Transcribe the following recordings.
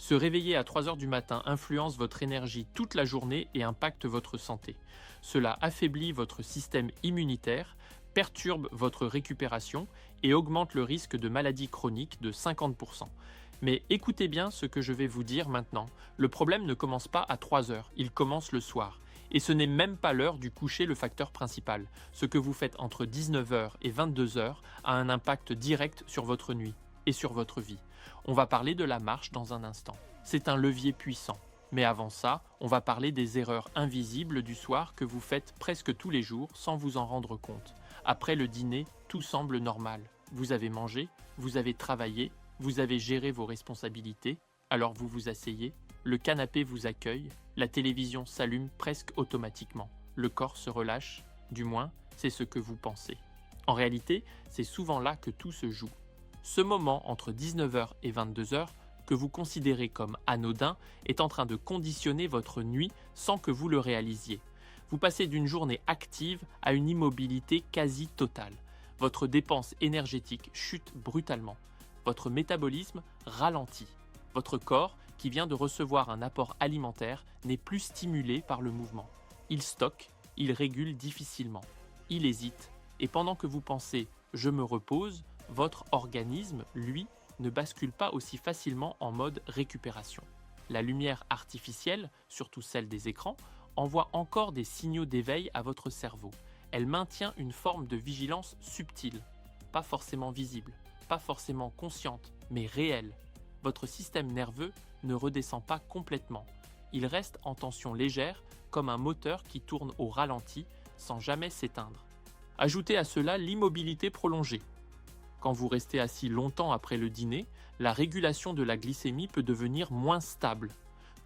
Se réveiller à 3 heures du matin influence votre énergie toute la journée et impacte votre santé. Cela affaiblit votre système immunitaire, perturbe votre récupération et augmente le risque de maladies chroniques de 50%. Mais écoutez bien ce que je vais vous dire maintenant. Le problème ne commence pas à 3 heures, il commence le soir. Et ce n'est même pas l'heure du coucher le facteur principal. Ce que vous faites entre 19 heures et 22 heures a un impact direct sur votre nuit et sur votre vie. On va parler de la marche dans un instant. C'est un levier puissant. Mais avant ça, on va parler des erreurs invisibles du soir que vous faites presque tous les jours sans vous en rendre compte. Après le dîner, tout semble normal. Vous avez mangé, vous avez travaillé, vous avez géré vos responsabilités, alors vous vous asseyez, le canapé vous accueille, la télévision s'allume presque automatiquement. Le corps se relâche, du moins, c'est ce que vous pensez. En réalité, c'est souvent là que tout se joue. Ce moment entre 19 heures et 22 heures, que vous considérez comme anodin, est en train de conditionner votre nuit sans que vous le réalisiez. Vous passez d'une journée active à une immobilité quasi totale. Votre dépense énergétique chute brutalement. Votre métabolisme ralentit. Votre corps, qui vient de recevoir un apport alimentaire, n'est plus stimulé par le mouvement. Il stocke, il régule difficilement. Il hésite. Et pendant que vous pensez « je me repose », votre organisme, lui, ne bascule pas aussi facilement en mode récupération. La lumière artificielle, surtout celle des écrans, envoie encore des signaux d'éveil à votre cerveau. Elle maintient une forme de vigilance subtile, pas forcément visible, pas forcément consciente, mais réelle. Votre système nerveux ne redescend pas complètement. Il reste en tension légère, comme un moteur qui tourne au ralenti sans jamais s'éteindre. Ajoutez à cela l'immobilité prolongée. Quand vous restez assis longtemps après le dîner, la régulation de la glycémie peut devenir moins stable.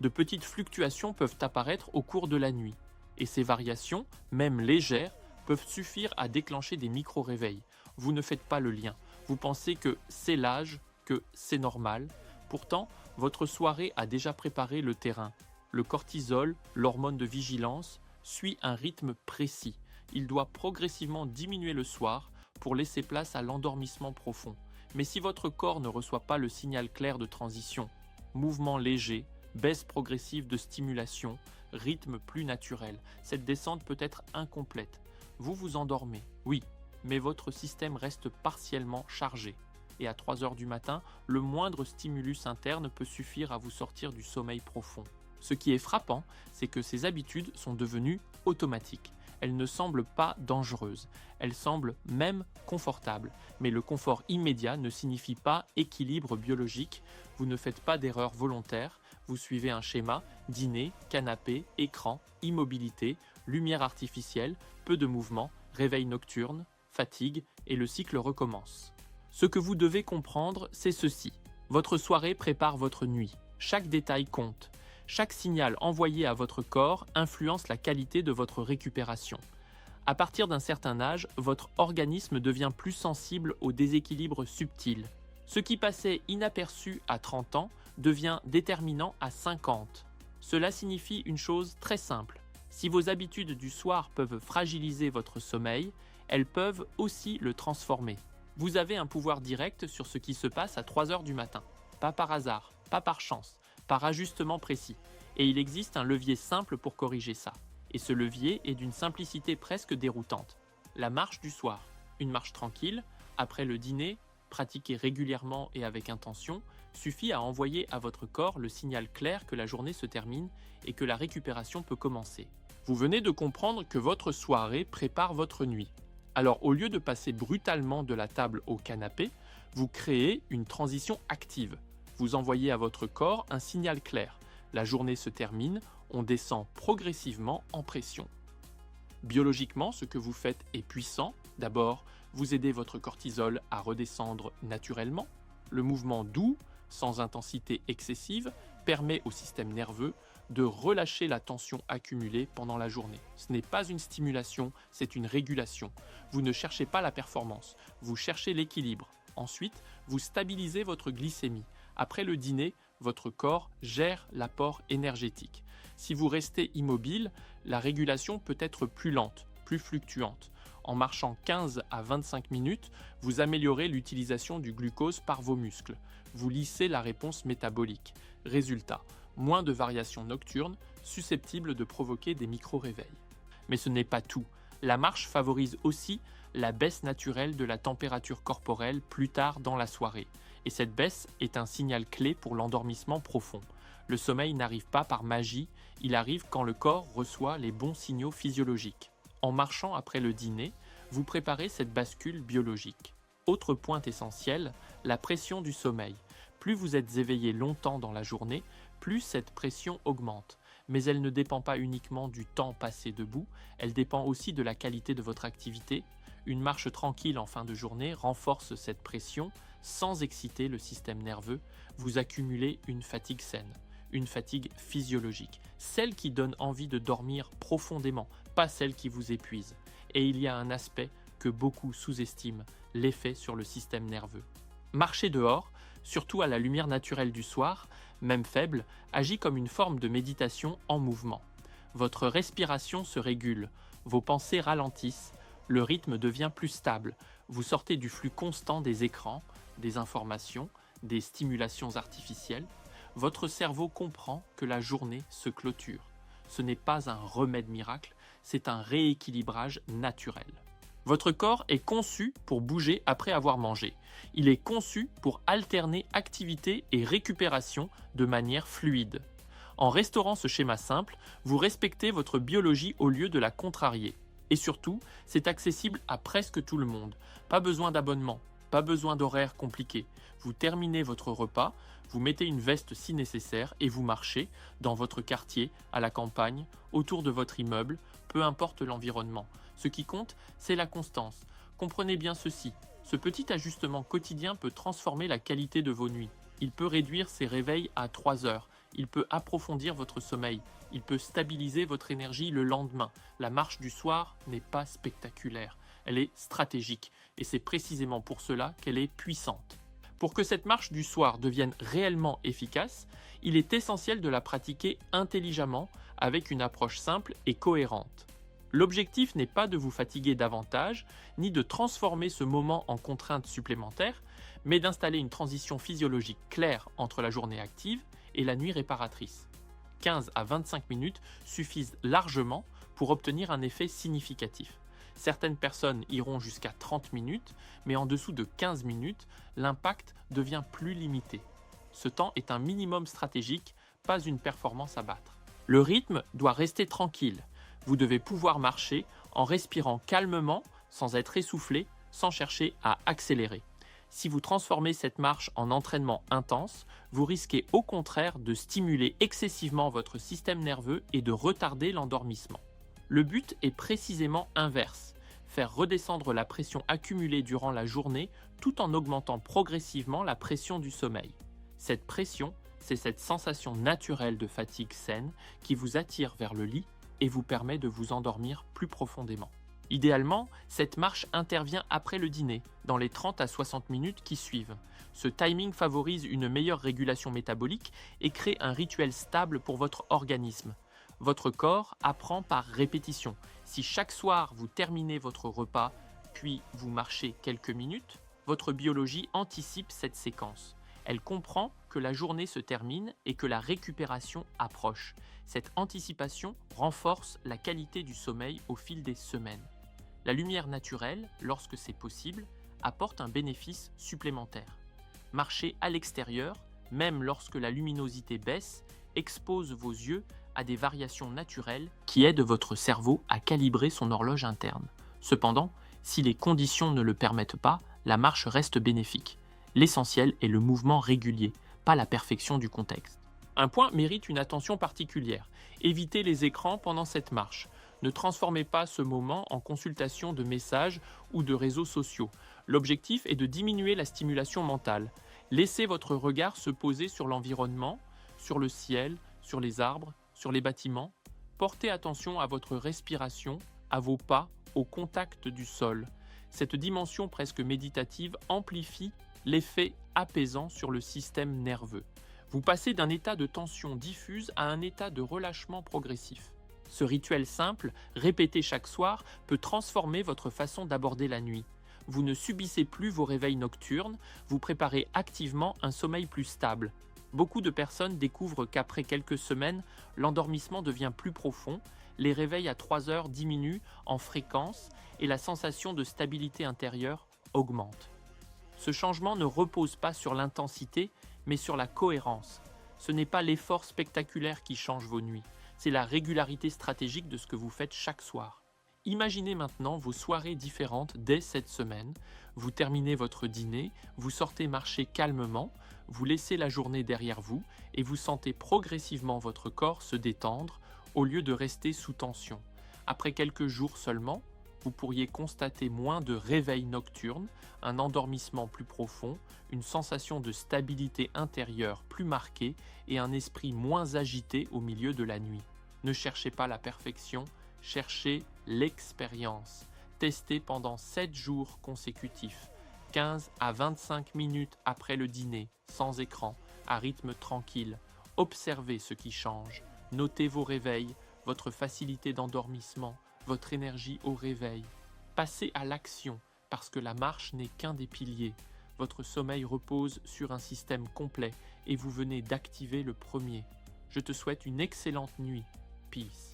De petites fluctuations peuvent apparaître au cours de la nuit. Et ces variations, même légères, peuvent suffire à déclencher des micro-réveils. Vous ne faites pas le lien. Vous pensez que c'est l'âge, que c'est normal. Pourtant, votre soirée a déjà préparé le terrain. Le cortisol, l'hormone de vigilance, suit un rythme précis. Il doit progressivement diminuer le soir pour laisser place à l'endormissement profond. Mais si votre corps ne reçoit pas le signal clair de transition, mouvement léger, baisse progressive de stimulation, rythme plus naturel, cette descente peut être incomplète. Vous vous endormez, oui, mais votre système reste partiellement chargé. Et à 3 heures du matin, le moindre stimulus interne peut suffire à vous sortir du sommeil profond. Ce qui est frappant, c'est que ces habitudes sont devenues automatiques. Elles ne semblent pas dangereuses, elles semblent même confortables. Mais le confort immédiat ne signifie pas équilibre biologique. Vous ne faites pas d'erreur volontaire, vous suivez un schéma, dîner, canapé, écran, immobilité, lumière artificielle, peu de mouvement, réveil nocturne, fatigue et le cycle recommence. Ce que vous devez comprendre, c'est ceci. Votre soirée prépare votre nuit. Chaque détail compte. Chaque signal envoyé à votre corps influence la qualité de votre récupération. À partir d'un certain âge, votre organisme devient plus sensible aux déséquilibres subtils. Ce qui passait inaperçu à 30 ans devient déterminant à 50. Cela signifie une chose très simple. Si vos habitudes du soir peuvent fragiliser votre sommeil, elles peuvent aussi le transformer. Vous avez un pouvoir direct sur ce qui se passe à 3 heures du matin. Pas par hasard, pas par chance, par ajustement précis. Et il existe un levier simple pour corriger ça. Et ce levier est d'une simplicité presque déroutante. La marche du soir. Une marche tranquille, après le dîner, pratiquée régulièrement et avec intention, suffit à envoyer à votre corps le signal clair que la journée se termine et que la récupération peut commencer. Vous venez de comprendre que votre soirée prépare votre nuit. Alors au lieu de passer brutalement de la table au canapé, vous créez une transition active. Vous envoyez à votre corps un signal clair. La journée se termine, on descend progressivement en pression. Biologiquement, ce que vous faites est puissant. D'abord, vous aidez votre cortisol à redescendre naturellement. Le mouvement doux, sans intensité excessive, permet au système nerveux de relâcher la tension accumulée pendant la journée. Ce n'est pas une stimulation, c'est une régulation. Vous ne cherchez pas la performance, vous cherchez l'équilibre. Ensuite, vous stabilisez votre glycémie. Après le dîner, votre corps gère l'apport énergétique. Si vous restez immobile, la régulation peut être plus lente, plus fluctuante. En marchant 15 à 25 minutes, vous améliorez l'utilisation du glucose par vos muscles. vous lissez la réponse métabolique. Résultat, moins de variations nocturnes susceptibles de provoquer des micro-réveils. Mais ce n'est pas tout. La marche favorise aussi la baisse naturelle de la température corporelle plus tard dans la soirée. Et cette baisse est un signal clé pour l'endormissement profond. Le sommeil n'arrive pas par magie, il arrive quand le corps reçoit les bons signaux physiologiques. En marchant après le dîner, vous préparez cette bascule biologique. Autre point essentiel, la pression du sommeil. Plus vous êtes éveillé longtemps dans la journée, plus cette pression augmente. Mais elle ne dépend pas uniquement du temps passé debout, elle dépend aussi de la qualité de votre activité. Une marche tranquille en fin de journée renforce cette pression sans exciter le système nerveux. Vous accumulez une fatigue saine, une fatigue physiologique, celle qui donne envie de dormir profondément, pas celle qui vous épuise. Et il y a un aspect que beaucoup sous-estiment, l'effet sur le système nerveux. Marcher dehors, surtout à la lumière naturelle du soir, même faible, agit comme une forme de méditation en mouvement. Votre respiration se régule, vos pensées ralentissent, le rythme devient plus stable, vous sortez du flux constant des écrans, des informations, des stimulations artificielles. Votre cerveau comprend que la journée se clôture. Ce n'est pas un remède miracle, c'est un rééquilibrage naturel. Votre corps est conçu pour bouger après avoir mangé. Il est conçu pour alterner activité et récupération de manière fluide. En restaurant ce schéma simple, vous respectez votre biologie au lieu de la contrarier. Et surtout, c'est accessible à presque tout le monde. Pas besoin d'abonnement, pas besoin d'horaire compliqué. Vous terminez votre repas, vous mettez une veste si nécessaire et vous marchez dans votre quartier, à la campagne, autour de votre immeuble, peu importe l'environnement. Ce qui compte, c'est la constance. Comprenez bien ceci, ce petit ajustement quotidien peut transformer la qualité de vos nuits. Il peut réduire ces réveils à 3 heures, il peut approfondir votre sommeil, il peut stabiliser votre énergie le lendemain. La marche du soir n'est pas spectaculaire, elle est stratégique et c'est précisément pour cela qu'elle est puissante. Pour que cette marche du soir devienne réellement efficace, il est essentiel de la pratiquer intelligemment avec une approche simple et cohérente. L'objectif n'est pas de vous fatiguer davantage, ni de transformer ce moment en contrainte supplémentaire, mais d'installer une transition physiologique claire entre la journée active et la nuit réparatrice. 15 à 25 minutes suffisent largement pour obtenir un effet significatif. Certaines personnes iront jusqu'à 30 minutes, mais en dessous de 15 minutes, l'impact devient plus limité. Ce temps est un minimum stratégique, pas une performance à battre. Le rythme doit rester tranquille. Vous devez pouvoir marcher en respirant calmement, sans être essoufflé, sans chercher à accélérer. Si vous transformez cette marche en entraînement intense, vous risquez au contraire de stimuler excessivement votre système nerveux et de retarder l'endormissement. Le but est précisément inverse, faire redescendre la pression accumulée durant la journée tout en augmentant progressivement la pression du sommeil. Cette pression, c'est cette sensation naturelle de fatigue saine qui vous attire vers le lit et vous permet de vous endormir plus profondément. Idéalement, cette marche intervient après le dîner, dans les 30 à 60 minutes qui suivent. Ce timing favorise une meilleure régulation métabolique et crée un rituel stable pour votre organisme. Votre corps apprend par répétition. Si chaque soir vous terminez votre repas, puis vous marchez quelques minutes, votre biologie anticipe cette séquence. Elle comprend que la journée se termine et que la récupération approche. Cette anticipation renforce la qualité du sommeil au fil des semaines. La lumière naturelle, lorsque c'est possible, apporte un bénéfice supplémentaire. Marcher à l'extérieur, même lorsque la luminosité baisse, expose vos yeux à des variations naturelles qui aident votre cerveau à calibrer son horloge interne. Cependant, si les conditions ne le permettent pas, la marche reste bénéfique. L'essentiel est le mouvement régulier, pas la perfection du contexte. Un point mérite une attention particulière. Évitez les écrans pendant cette marche. Ne transformez pas ce moment en consultation de messages ou de réseaux sociaux. L'objectif est de diminuer la stimulation mentale. Laissez votre regard se poser sur l'environnement, sur le ciel, sur les arbres, sur les bâtiments. Portez attention à votre respiration, à vos pas, au contact du sol. Cette dimension presque méditative amplifie l'effet apaisant sur le système nerveux. Vous passez d'un état de tension diffuse à un état de relâchement progressif. Ce rituel simple, répété chaque soir, peut transformer votre façon d'aborder la nuit. Vous ne subissez plus vos réveils nocturnes, vous préparez activement un sommeil plus stable. Beaucoup de personnes découvrent qu'après quelques semaines, l'endormissement devient plus profond, les réveils à 3 heures diminuent en fréquence et la sensation de stabilité intérieure augmente. Ce changement ne repose pas sur l'intensité, mais sur la cohérence. Ce n'est pas l'effort spectaculaire qui change vos nuits, c'est la régularité stratégique de ce que vous faites chaque soir. Imaginez maintenant vos soirées différentes dès cette semaine. Vous terminez votre dîner, vous sortez marcher calmement, vous laissez la journée derrière vous et vous sentez progressivement votre corps se détendre au lieu de rester sous tension. Après quelques jours seulement, vous pourriez constater moins de réveils nocturnes, un endormissement plus profond, une sensation de stabilité intérieure plus marquée et un esprit moins agité au milieu de la nuit. Ne cherchez pas la perfection, cherchez l'expérience. Testez pendant 7 jours consécutifs, 15 à 25 minutes après le dîner, sans écran, à rythme tranquille. Observez ce qui change. Notez vos réveils, votre facilité d'endormissement, votre énergie au réveil. Passez à l'action, parce que la marche n'est qu'un des piliers. Votre sommeil repose sur un système complet et vous venez d'activer le premier. Je te souhaite une excellente nuit. Peace.